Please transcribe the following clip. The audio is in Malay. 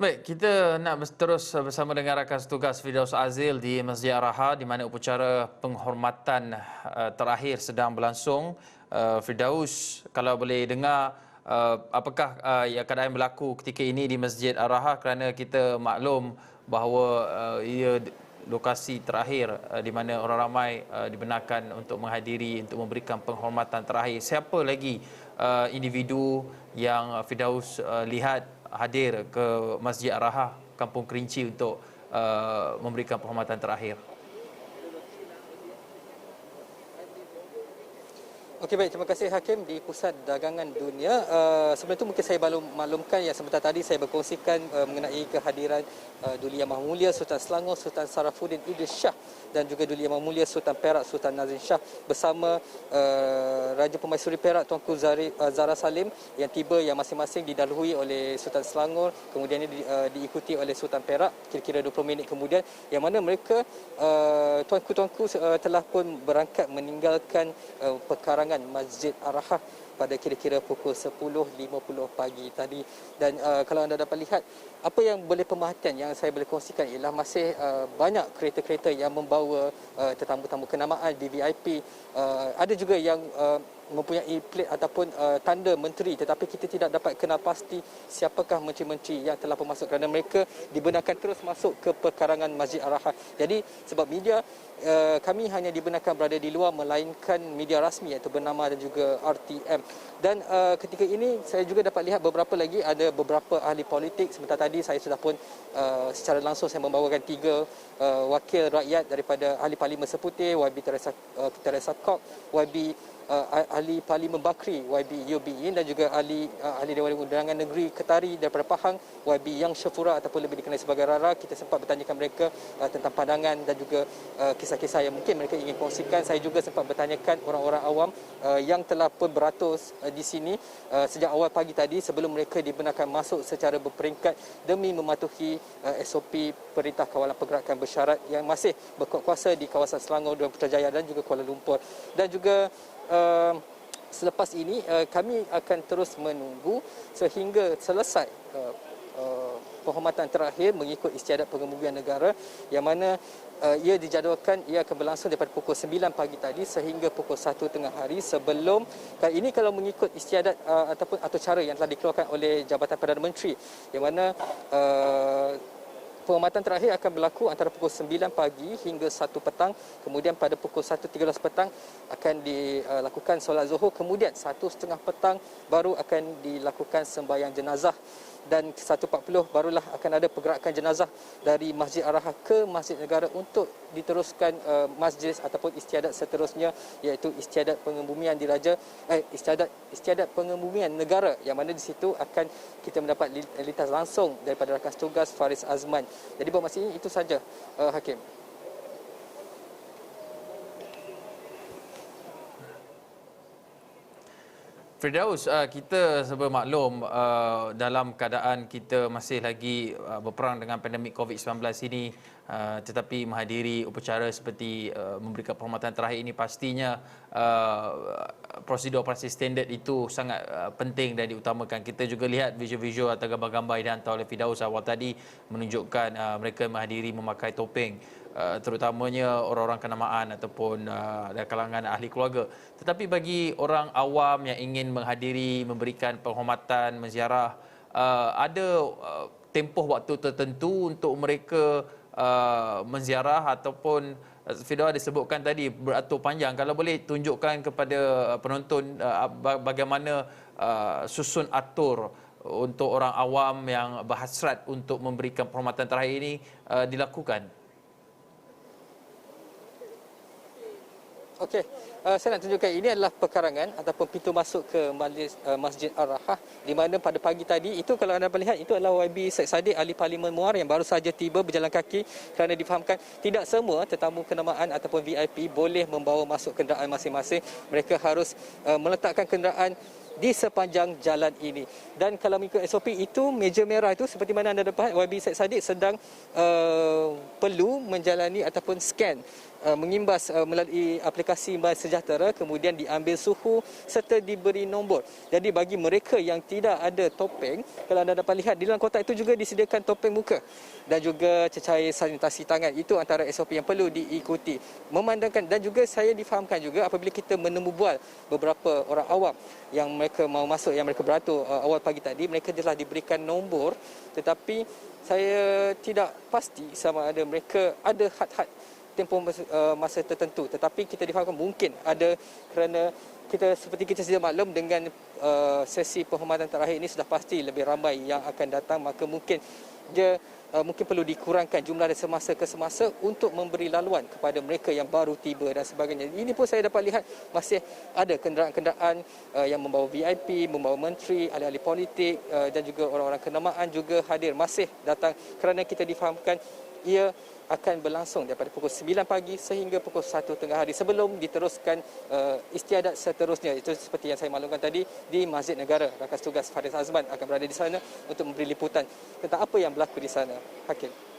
Baik, kita nak terus bersama dengan rakan setugas Firdaus Azil di Masjid Ar-Raha di mana upacara penghormatan terakhir sedang berlangsung. Firdaus, kalau boleh dengar apakah yang keadaan berlaku ketika ini di Masjid Ar-Raha, kerana kita maklum bahawa ia lokasi terakhir di mana orang ramai dibenarkan untuk menghadiri untuk memberikan penghormatan terakhir. Siapa lagi individu yang Firdaus lihat hadir ke Masjid Ar-Raha, Kampung Kerinci untuk memberikan penghormatan terakhir? Okey, baik, terima kasih Hakim. Di Pusat Dagangan Dunia, sebelum itu mungkin saya baru maklumkan yang sebentar tadi saya berkongsikan mengenai kehadiran Duli Yang Maha Mulia Sultan Selangor Sultan Sarafuddin Idris Shah dan juga Duli Yang Maha Mulia Sultan Perak Sultan Nazim Shah bersama Raja Permaisuri Perak Tuanku Zara Salim yang tiba, yang masing-masing didahului oleh Sultan Selangor, kemudian diikuti oleh Sultan Perak kira-kira 20 minit kemudian, yang mana mereka tuanku-tuanku telah pun berangkat meninggalkan pekarangan Masjid Ar-Raha pada kira-kira pukul 10.50 pagi tadi. Dan kalau anda dapat lihat, apa yang boleh pemerhatian yang saya boleh kongsikan ialah masih banyak kereta-kereta yang membawa tetamu-tamu kenamaan VVIP. Ada juga yang mempunyai plate ataupun tanda menteri, tetapi kita tidak dapat kenal pasti siapakah menteri-menteri yang telah masuk kerana mereka dibenarkan terus masuk ke pekarangan Masjid Ar-Raha. Jadi sebab media, kami hanya dibenarkan berada di luar melainkan media rasmi iaitu bernama dan juga RTM. Dan ketika ini saya juga dapat lihat beberapa lagi ada beberapa ahli politik. Sebentar tadi saya sudah pun secara langsung saya membawakan 3 wakil rakyat daripada ahli Parlimen Seputih, YB Teresa Kok, YB ahli Parlimen Bakri YB Yubiin, dan juga ahli Dewan Undangan Negeri Ketari daripada Pahang YB Yang Syafura ataupun lebih dikenali sebagai Rara. Kita sempat bertanyakan mereka tentang pandangan dan juga kisah-kisah yang mungkin mereka ingin kongsikan. Saya juga sempat bertanyakan orang-orang awam yang telah pun beratus di sini sejak awal pagi tadi sebelum mereka dibenarkan masuk secara berperingkat demi mematuhi SOP Perintah Kawalan Pergerakan Bersyarat yang masih berkuasa di kawasan Selangor dan Putrajaya dan juga Kuala Lumpur. Dan juga selepas ini kami akan terus menunggu sehingga selesai penghormatan terakhir mengikut istiadat pengemudian negara, yang mana ia dijadualkan ia akan berlangsung daripada pukul 9 pagi tadi sehingga pukul 1 tengah hari. Sebelum kali ini, kalau mengikut istiadat atau cara yang telah dikeluarkan oleh Jabatan Perdana Menteri, yang mana penghormatan terakhir akan berlaku antara pukul 9 pagi hingga 1 petang. Kemudian pada pukul 1.13 petang akan dilakukan solat zuhur. Kemudian 1.30 petang baru akan dilakukan sembahyang jenazah. Dan 1.40 barulah akan ada pergerakan jenazah dari Masjid Ar-Raha ke Masjid Negara untuk diteruskan majlis ataupun istiadat seterusnya, iaitu istiadat pengebumian diraja, istiadat pengebumian negara, yang mana di situ akan kita mendapat lintas langsung daripada rakan setugas Faris Azman. Jadi buat masa ini itu saja, Hakim. Firdaus, kita bermaklum dalam keadaan kita masih lagi berperang dengan pandemik COVID-19 ini, tetapi menghadiri upacara seperti memberikan penghormatan terakhir ini pastinya prosedur operasi standard itu sangat penting dan diutamakan. Kita juga lihat visual-visual atau gambar-gambar yang dihantar oleh Firdaus awal tadi menunjukkan mereka menghadiri memakai topeng, terutamanya orang-orang kenamaan ataupun dari kalangan ahli keluarga. Tetapi bagi orang awam yang ingin menghadiri, memberikan penghormatan, menziarah, ada tempoh waktu tertentu untuk mereka menziarah ataupun Firdaus disebutkan tadi beratur panjang. Kalau boleh tunjukkan kepada penonton bagaimana susun atur untuk orang awam yang berhasrat untuk memberikan penghormatan terakhir ini dilakukan. Okey, saya nak tunjukkan ini adalah pekarangan ataupun pintu masuk ke Masjid Ar-Raha, di mana pada pagi tadi itu, kalau anda melihat, itu adalah YB Syed Saddiq ahli Parlimen Muar yang baru saja tiba berjalan kaki, kerana difahamkan tidak semua tetamu kenamaan ataupun VIP boleh membawa masuk kenderaan masing-masing. Mereka harus meletakkan kenderaan di sepanjang jalan ini. Dan kalau mengikut SOP itu, meja merah itu seperti mana anda dapat, YB Syed Saddiq sedang perlu menjalani ataupun scan mengimbas melalui aplikasi My Sejahtera, kemudian diambil suhu serta diberi nombor. Jadi bagi mereka yang tidak ada topeng, kalau anda dapat lihat di dalam kotak itu juga disediakan topeng muka dan juga cecair sanitasi tangan. Itu antara SOP yang perlu diikuti. Memandangkan, dan juga saya difahamkan juga apabila kita menemu bual beberapa orang awam yang mereka mau masuk, yang mereka beratur awal pagi tadi, mereka telah diberikan nombor, tetapi saya tidak pasti sama ada mereka ada had-had tempoh masa tertentu, tetapi kita difahamkan mungkin ada, kerana seperti kita sedia maklum dengan sesi penghormatan terakhir ini sudah pasti lebih ramai yang akan datang, maka mungkin dia mungkin perlu dikurangkan jumlah dari semasa ke semasa untuk memberi laluan kepada mereka yang baru tiba dan sebagainya. Ini pun saya dapat lihat masih ada kenderaan-kenderaan yang membawa VIP, membawa menteri, ahli-ahli politik dan juga orang-orang kenamaan juga hadir, masih datang, kerana kita difahamkan ia akan berlangsung daripada pukul 9 pagi sehingga pukul 1 tengah hari sebelum diteruskan istiadat seterusnya. Itu seperti yang saya maklumkan tadi di Masjid Negara. Rakan tugas Faris Azman akan berada di sana untuk memberi liputan tentang apa yang berlaku di sana. Hakim.